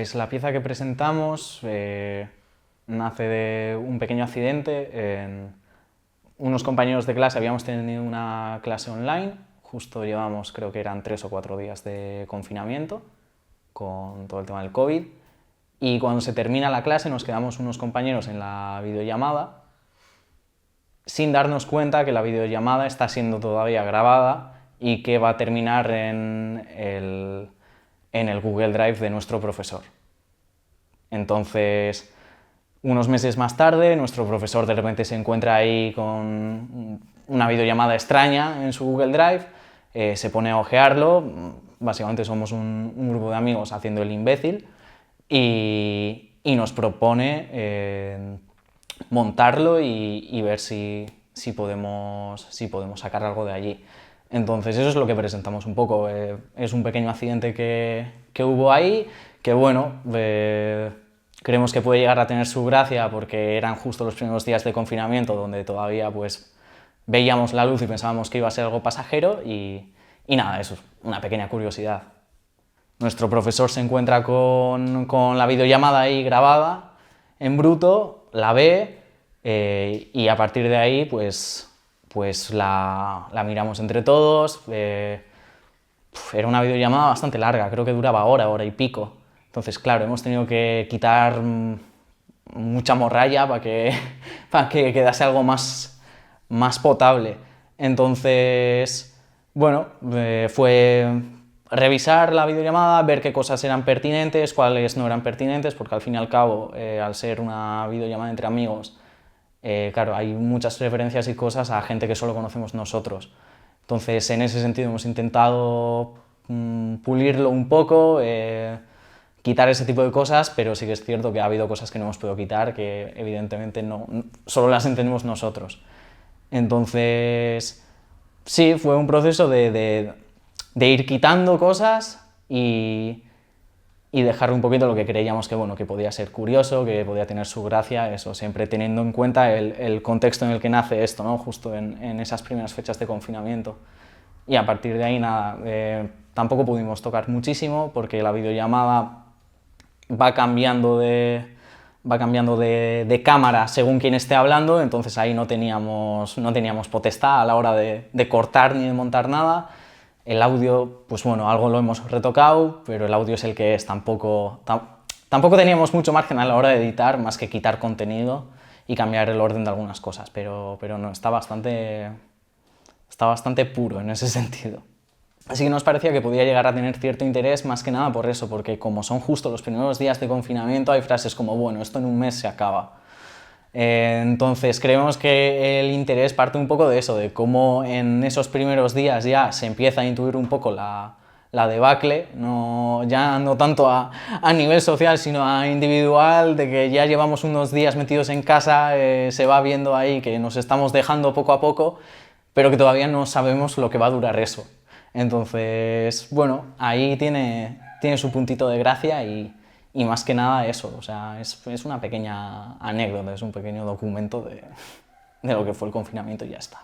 Pues la pieza que presentamos nace de un pequeño accidente. Unos compañeros de clase habíamos tenido una clase online, justo llevamos, creo que eran 3 o 4 días de confinamiento con todo el tema del COVID, y cuando se termina la clase nos quedamos unos compañeros en la videollamada sin darnos cuenta que la videollamada está siendo todavía grabada y que va a terminar en el Google Drive de nuestro profesor. Entonces, unos meses más tarde, nuestro profesor de repente se encuentra ahí con una videollamada extraña en su Google Drive, se pone a ojearlo, básicamente somos un grupo de amigos haciendo el imbécil, y nos propone montarlo y ver si podemos sacar algo de allí. Entonces eso es lo que presentamos un poco, es un pequeño accidente que hubo ahí, que bueno, creemos que puede llegar a tener su gracia porque eran justo los primeros días de confinamiento donde todavía pues veíamos la luz y pensábamos que iba a ser algo pasajero y nada, eso es una pequeña curiosidad. Nuestro profesor se encuentra con la videollamada ahí grabada en bruto, la ve y a partir de ahí pues la miramos entre todos. Era una videollamada bastante larga, creo que duraba hora y pico. Entonces, claro, hemos tenido que quitar mucha morralla para que quedase algo más potable. Entonces, bueno, fue revisar la videollamada, ver qué cosas eran pertinentes, cuáles no eran pertinentes, porque al fin y al cabo, al ser una videollamada entre amigos, claro, hay muchas referencias y cosas a gente que solo conocemos nosotros. Entonces, en ese sentido hemos intentado pulirlo un poco, quitar ese tipo de cosas, pero sí que es cierto que ha habido cosas que no hemos podido quitar, que evidentemente solo las entendemos nosotros. Entonces, sí, fue un proceso de ir quitando cosas y dejar un poquito lo que creíamos que, bueno, que podía ser curioso, que podía tener su gracia, eso, siempre teniendo en cuenta el contexto en el que nace esto, ¿no? Justo en esas primeras fechas de confinamiento. Y a partir de ahí, nada, tampoco pudimos tocar muchísimo porque la videollamada va cambiando de cámara según quien esté hablando, entonces ahí no teníamos potestad a la hora de cortar ni de montar nada. El audio, pues bueno, algo lo hemos retocado, pero el audio es el que es, tampoco teníamos mucho margen a la hora de editar, más que quitar contenido y cambiar el orden de algunas cosas, pero no, está bastante puro en ese sentido. Así que nos parecía que podía llegar a tener cierto interés, más que nada por eso, porque como son justo los primeros días de confinamiento, hay frases como, bueno, esto en un mes se acaba. Entonces creemos que el interés parte un poco de eso, de cómo en esos primeros días ya se empieza a intuir un poco la debacle, ya no tanto a nivel social, sino a individual, de que ya llevamos unos días metidos en casa, se va viendo ahí que nos estamos dejando poco a poco, pero que todavía no sabemos lo que va a durar eso. Entonces, bueno, ahí tiene su puntito de gracia y más que nada eso, o sea, es una pequeña anécdota, es un pequeño documento de lo que fue el confinamiento y ya está.